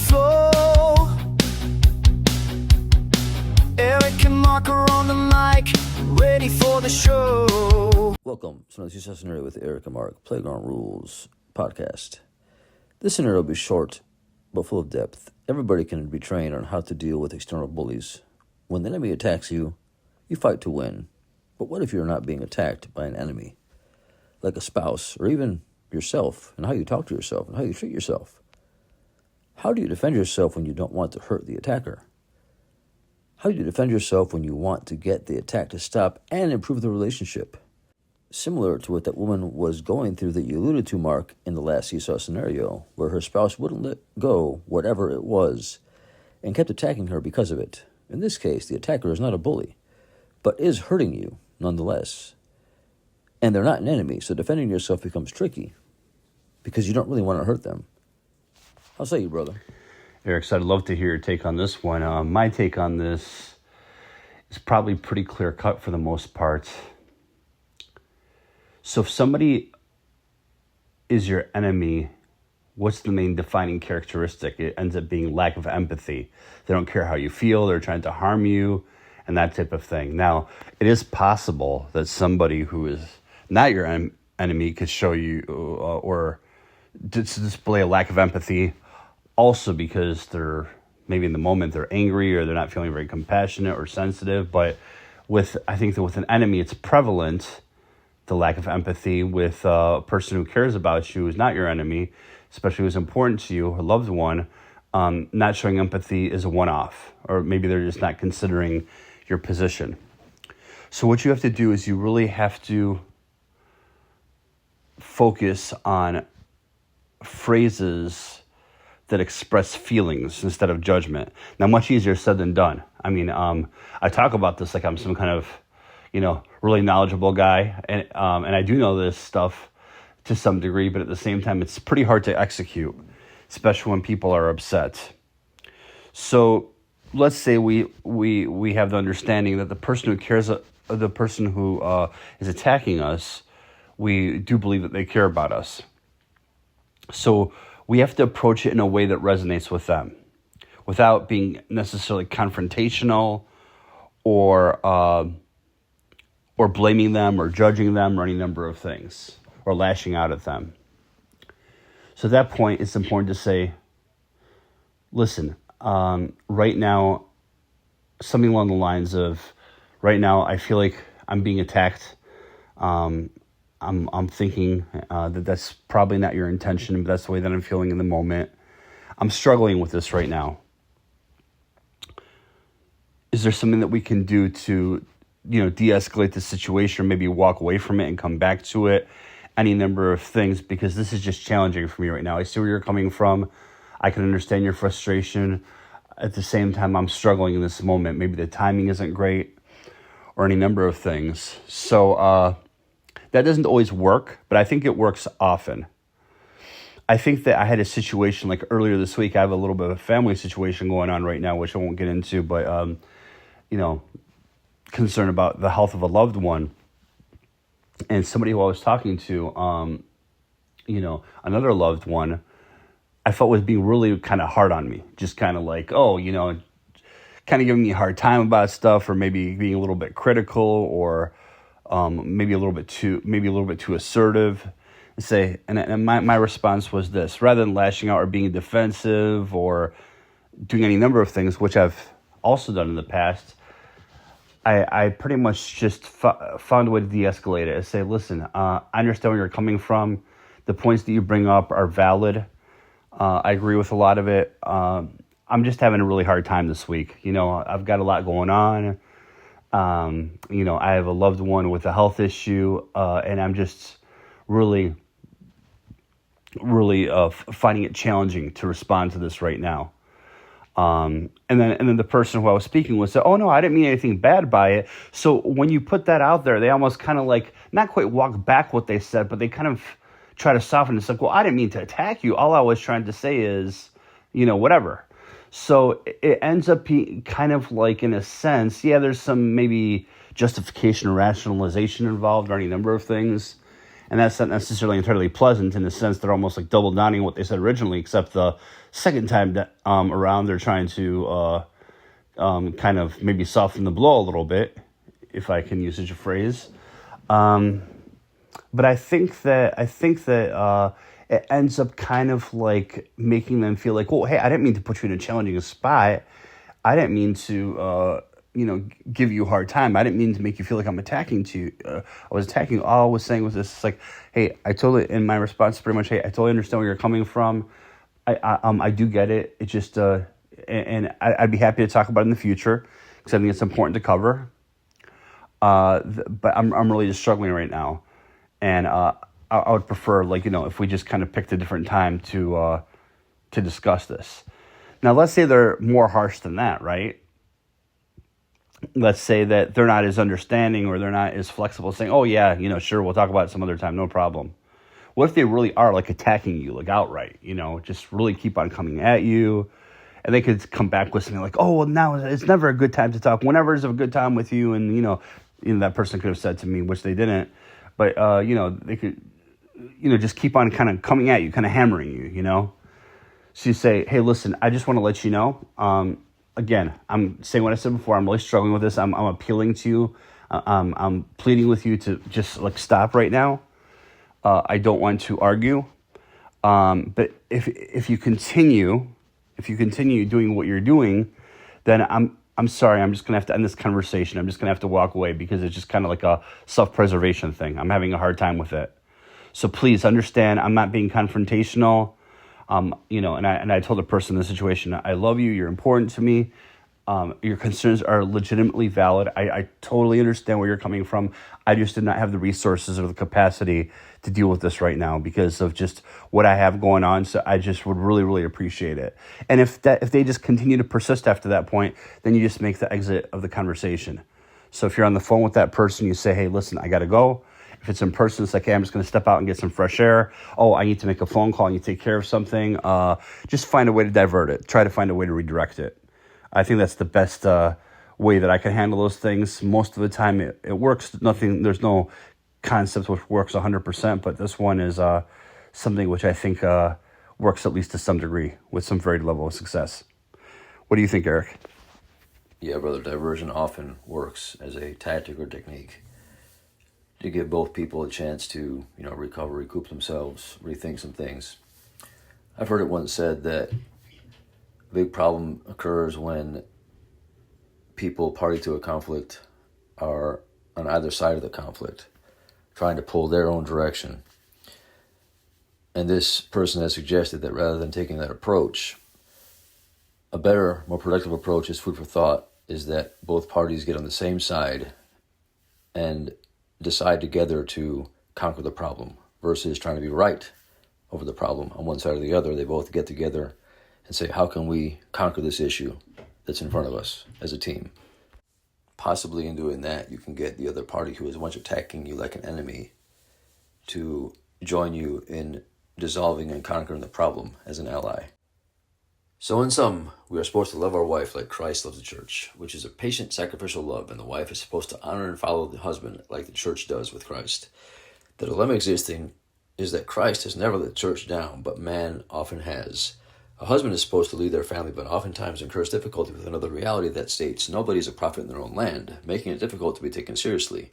flow. Eric and Mark are on the mic, ready for the show. Welcome to another Seesaw Scenario with Eric and Mark, Playground Rules podcast. This scenario will be short, but full of depth. Everybody can be trained on how to deal with external bullies. When the enemy attacks you, you fight to win. But what if you're not being attacked by an enemy, like a spouse, or even yourself, and how you talk to yourself, and how you treat yourself? How do you defend yourself when you don't want to hurt the attacker? How do you defend yourself when you want to get the attack to stop and improve the relationship? Similar to what that woman was going through that you alluded to, Mark, in the last Seesaw scenario, where her spouse wouldn't let go whatever it was and kept attacking her because of it. In this case, the attacker is not a bully, but is hurting you nonetheless. And they're not an enemy, so defending yourself becomes tricky because you don't really want to hurt them. How say you, brother? Eric, so I'd love to hear your take on this one. My take on this is probably pretty clear-cut for the most part. So if somebody is your enemy, what's the main defining characteristic? It ends up being lack of empathy. They don't care how you feel. They're trying to harm you and that type of thing. Now, it is possible that somebody who is not your enemy could show you or display a lack of empathy also because they're maybe in the moment they're angry or they're not feeling very compassionate or sensitive. But I think that with an enemy, it's prevalent, the lack of empathy. With a person who cares about you, who's not your enemy, especially who's important to you, a loved one, not showing empathy is a one-off, or maybe they're just not considering your position. So what you have to do is you really have to focus on phrases that express feelings instead of judgment. Now, much easier said than done. I mean, I talk about this like I'm some kind of, really knowledgeable guy, and I do know this stuff to some degree, but at the same time, it's pretty hard to execute, especially when people are upset. So let's say we have the understanding that the person who cares, the person who is attacking us, we do believe that they care about us. So we have to approach it in a way that resonates with them without being necessarily confrontational or blaming them or judging them or any number of things or lashing out at them. So at that point, it's important to say, listen, right now, something along the lines of, right now, I feel like I'm being attacked. I'm thinking that that's probably not your intention, but that's the way that I'm feeling in the moment. I'm struggling with this right now. Is there something that we can do to, de-escalate the situation, or maybe walk away from it and come back to it? Any number of things, because this is just challenging for me right now. I see where you're coming from. I can understand your frustration. At the same time, I'm struggling in this moment. Maybe the timing isn't great or any number of things. So, that doesn't always work, but I think it works often. I think that I had a situation like earlier this week. I have a little bit of a family situation going on right now, which I won't get into, but, concern about the health of a loved one. And somebody who I was talking to, another loved one, I felt was being really kind of hard on me. Just kind of like, kind of giving me a hard time about stuff, or maybe being a little bit critical, or maybe a little bit too assertive. And my response was this: rather than lashing out or being defensive or doing any number of things, which I've also done in the past, I pretty much just found a way to de-escalate it and say, listen, I understand where you're coming from. The points that you bring up are valid. I agree with a lot of it. I'm just having a really hard time this week. I've got a lot going on. I have a loved one with a health issue, and I'm just really finding it challenging to respond to this right now. And then the person who I was speaking with said, "Oh no, I didn't mean anything bad by it." So when you put that out there, they almost kind of like not quite walk back what they said, but they kind of try to soften it. It's like, well, I didn't mean to attack you. All I was trying to say is, whatever. So it ends up being kind of like, in a sense, yeah, there's some maybe justification or rationalization involved or any number of things. And that's not necessarily entirely pleasant in the sense they're almost like double downing what they said originally, except the second time that around they're trying to kind of maybe soften the blow a little bit, if I can use such a phrase. But I think that it ends up kind of like making them feel like, well, hey, I didn't mean to put you in a challenging spot. I didn't mean to, give you a hard time. I didn't mean to make you feel like I'm attacking you. I was attacking. All I was saying was this: it's like, hey, in my response, pretty much, hey, I totally understand where you're coming from. I do get it. It just, and I'd be happy to talk about it in the future because I think it's important to cover. But I'm really just struggling right now. And I would prefer, if we just kind of picked a different time to discuss this. Now, let's say they're more harsh than that, right? Let's say that they're not as understanding or they're not as flexible, saying, oh, yeah, sure, we'll talk about it some other time, no problem. What if they really are, attacking you, outright, just really keep on coming at you? And they could come back with something like, oh, well, now it's never a good time to talk. Whenever is a good time with you. And, that person could have said to me, which they didn't. But, they could, just keep on kind of coming at you, kind of hammering you, So you say, hey, listen, I just want to let you know. Again, I'm saying what I said before. I'm really struggling with this. I'm appealing to you. I'm pleading with you to just stop right now. I don't want to argue. But if you continue doing what you're doing, then I'm sorry, I'm just going to have to end this conversation. I'm just going to have to walk away because it's just kind of like a self-preservation thing. I'm having a hard time with it. So please understand, I'm not being confrontational. And I told the person in the situation, I love you, you're important to me. Your concerns are legitimately valid. I totally understand where you're coming from. I just did not have the resources or the capacity to deal with this right now because of just what I have going on. So I just would really, really appreciate it. And if they just continue to persist after that point, then you just make the exit of the conversation. So if you're on the phone with that person, you say, hey, listen, I got to go. If it's in person, it's like, hey, I'm just going to step out and get some fresh air. Oh, I need to make a phone call. I need to take care of something. Just find a way to divert it. Try to find a way to redirect it. I think that's the best way that I can handle those things. Most of the time it works. There's no concept which works 100%, but this one is something which I think works at least to some degree with some varied level of success. What do you think, Eric? Yeah, brother, diversion often works as a tactic or technique to give both people a chance to, recover, recoup themselves, rethink some things. I've heard it once said that a big problem occurs when people party to a conflict are on either side of the conflict, trying to pull their own direction. And this person has suggested that rather than taking that approach, a better, more productive approach is food for thought, is that both parties get on the same side and decide together to conquer the problem versus trying to be right over the problem on one side or the other. They both get together and say, how can we conquer this issue that's in front of us as a team? Possibly in doing that, you can get the other party who is once attacking you like an enemy to join you in dissolving and conquering the problem as an ally. So in sum, we are supposed to love our wife like Christ loves the church, which is a patient, sacrificial love, and the wife is supposed to honor and follow the husband like the church does with Christ. The dilemma existing is that Christ has never let the church down, but man often has. A husband is supposed to lead their family, but oftentimes incurs difficulty with another reality that states nobody is a prophet in their own land, making it difficult to be taken seriously,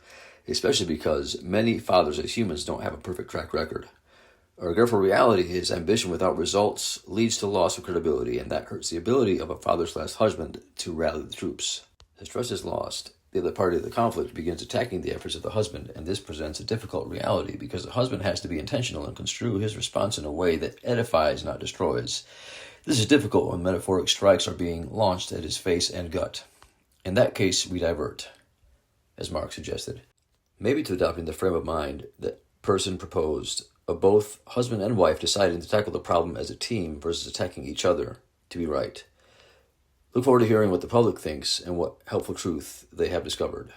especially because many fathers as humans don't have a perfect track record. Our grateful reality is ambition without results leads to loss of credibility, and that hurts the ability of a father/husband to rally the troops. As trust is lost, the other party of the conflict begins attacking the efforts of the husband, and this presents a difficult reality because the husband has to be intentional and construe his response in a way that edifies, not destroys. This is difficult when metaphoric strikes are being launched at his face and gut. In that case, we divert, as Mark suggested, maybe to adopting the frame of mind that person proposed of both husband and wife deciding to tackle the problem as a team versus attacking each other to be right. Look forward to hearing what the public thinks and what helpful truth they have discovered.